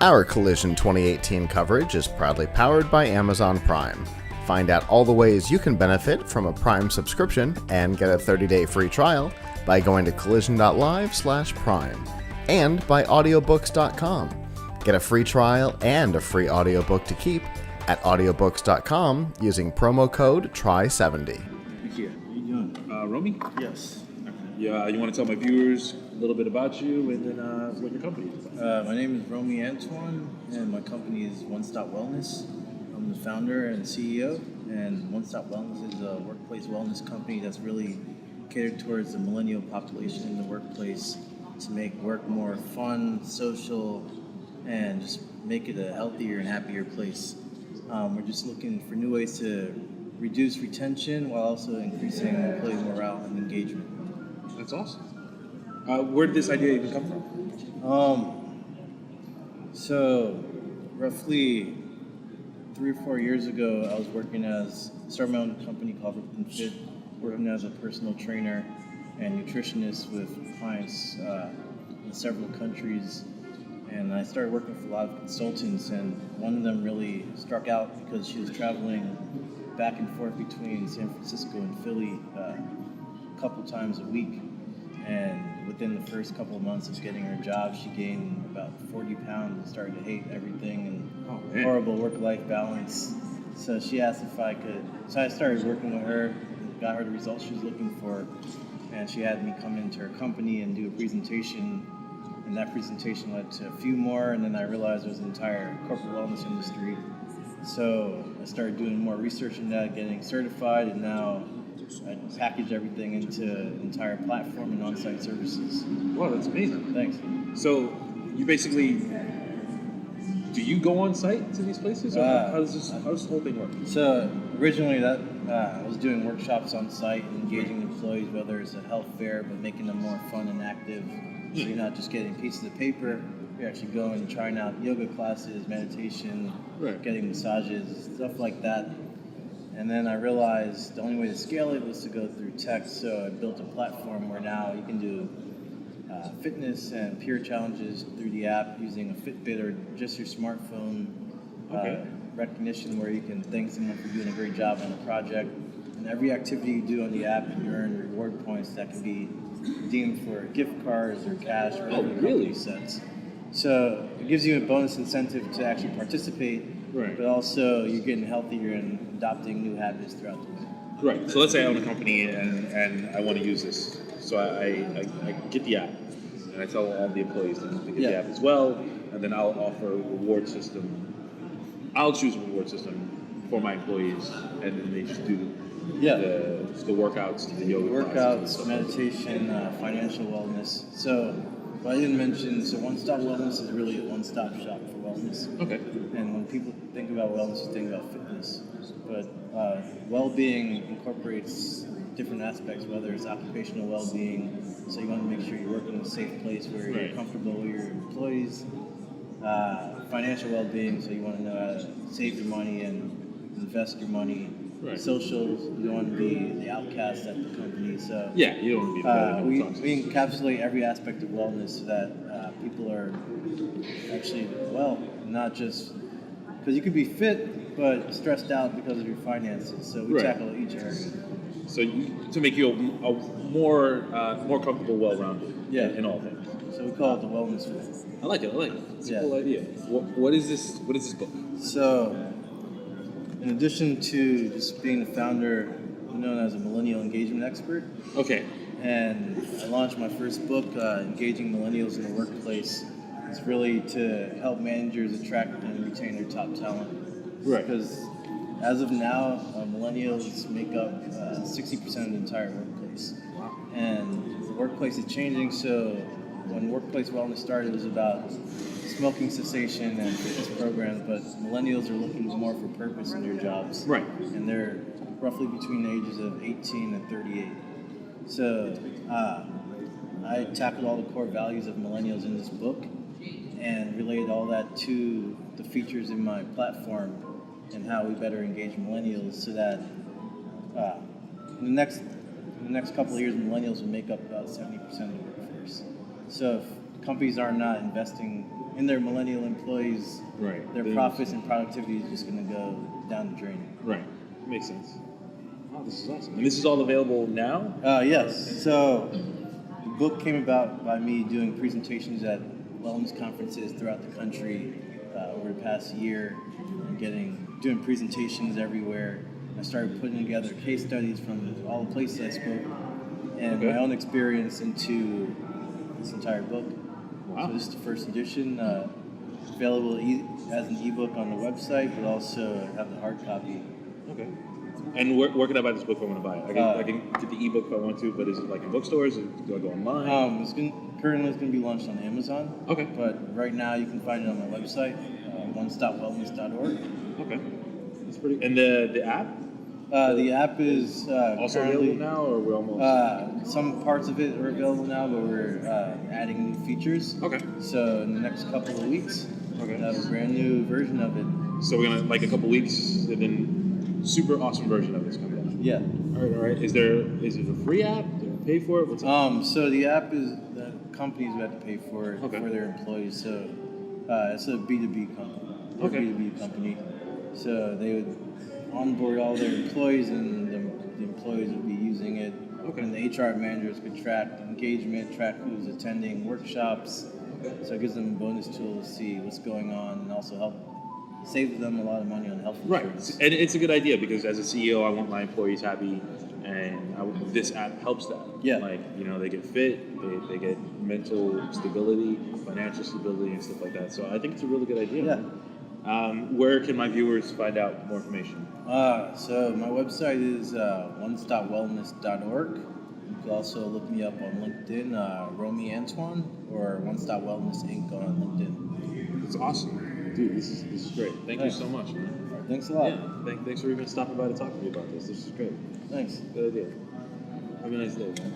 Our Collision 2018 coverage is proudly powered by Amazon Prime. Find out all the ways you can benefit from a Prime subscription and get a 30-day free trial by going to collision.live/prime and by audiobooks.com. Get a free trial and a free audiobook to keep at audiobooks.com using promo code TRY70. Thank you. How you doing? Romy? Yes. Yeah, you want to tell my viewers a little bit about you and then what your company is about? My name is Romy Antoine, and my company is One Stop Wellness. I'm the founder and CEO, and One Stop Wellness is a workplace wellness company that's really catered towards the millennial population in the workplace to make work more fun, social, and just make it a healthier and happier place. We're just looking for new ways to reduce retention while also increasing employee morale and engagement. That's awesome. Where did this idea even come from? So roughly 3 or 4 years ago, I was started my own company called Conf, working as a personal trainer and nutritionist with clients in several countries. And I started working with a lot of consultants, and one of them really struck out because she was traveling back and forth between San Francisco and Philly a couple times a week. And within the first couple of months of getting her job, she gained about 40 pounds and started to hate everything and horrible work-life balance. So she asked if I could. So I started working with her, got her the results she was looking for, and she had me come into her company and do a presentation. And that presentation led to a few more, and then I realized there was an entire corporate wellness industry. So I started doing more research in that, getting certified, and now I package everything into an entire platform and on-site services. Wow, that's amazing. Thanks. So you basically, do you go on site to these places? Or how does this whole thing work? So originally I was doing workshops on site and engaging employees, whether it's a health fair, but making them more fun and active. So you're not just getting pieces of paper, you're actually going and trying out yoga classes, meditation, getting massages, stuff like that. And then I realized the only way to scale it was to go through text, so I built a platform where now you can do fitness and peer challenges through the app using a Fitbit or just your smartphone recognition, where you can thank someone for doing a great job on a project. And every activity you do on the app, you earn reward points that can be redeemed for gift cards or cash or whatever the company sets. So it gives you a bonus incentive to actually participate, but also you're getting healthier and adopting new habits throughout the way. Right. So let's say I own a company and I want to use this. So I get the app and I tell all the employees to get the app as well, and then I'll offer a reward system. I'll choose a reward system for my employees, and then they just do the workouts, the yoga workouts, meditation, financial wellness. So what I didn't mention, so One Stop Wellness is really a one-stop shop for wellness. Okay. And when people think about wellness, you think about fitness. But well-being incorporates different aspects, whether it's occupational well-being, so you want to make sure you're working in a safe place where you're comfortable with your employees. Financial well-being, so you want to know how to save your money and invest your money. Social, you don't want to be the outcast at the company. So you don't want to be the we encapsulate every aspect of wellness so that people are actually well, not just because you could be fit but stressed out because of your finances. So we tackle each area. So to make you a more comfortable, well-rounded in all things. So we call it the wellness way. I like it. It's a cool idea. What is this book? So, in addition to just being the founder, I'm known as a millennial engagement expert. Okay. And I launched my first book, Engaging Millennials in the Workplace. It's really to help managers attract and retain their top talent. Right. Because as of now, millennials make up 60% of the entire workplace. Wow. And the workplace is changing, so when workplace wellness started, it was about smoking cessation and fitness programs, but millennials are looking more for purpose in their jobs. Right. And they're roughly between the ages of 18 and 38. So I tackled all the core values of millennials in this book and related all that to the features in my platform and how we better engage millennials so that in the next couple of years, millennials will make up about 70% of the workforce. So companies are not investing in their millennial employees, Right. their profits and productivity is just going to go down the drain. Right. Makes sense. Oh, this is awesome. And this is all available now? Yes. So the book came about by me doing presentations at wellness conferences throughout the country over the past year, and doing presentations everywhere. I started putting together case studies from all the places I spoke and my own experience into this entire book. Wow. So this is the first edition, available as an ebook on the website, but also have the hard copy. Okay. And where can I buy this book if I want to buy it? I can get the ebook if I want to, but is it like in bookstores? Or do I go online? Currently, it's going to be launched on Amazon. Okay. But right now, you can find it on my website, onestopwellness.org. Okay. That's pretty. And the app? The app is Also available now, or we're almost? Some parts of it are available now, but we're adding new features. Okay. So in the next couple of weeks, Okay. we'll have a brand new version of it. So we're gonna like a couple weeks, and then super awesome version of it's coming out. Yeah. All right. Is it a free app? Do we pay for it? What's up? So the app is the companies who have to pay for it Okay. for their employees. So it's a B2B company. Okay. B2B company. So they would onboard all their employees, and the employees would be using it. Okay. And the HR managers could track engagement, track who's attending workshops. Okay. So it gives them a bonus tool to see what's going on, and also help save them a lot of money on health Right, insurance. and it's a good idea because as a CEO, I want my employees happy, and this app helps that. Yeah. Like, they get fit, they get mental stability, financial stability, and stuff like that. So I think it's a really good idea. Yeah. Where can my viewers find out more information? So my website is onestopwellness.org. You can also look me up on LinkedIn, Romy Antoine, or One Stop Wellness Inc. on LinkedIn. It's awesome. Dude, this is great. Thank you so much, man. All right, thanks a lot. Yeah, thanks for even stopping by to talk to me about this. This is great. Thanks. Good idea. Have a nice day, man.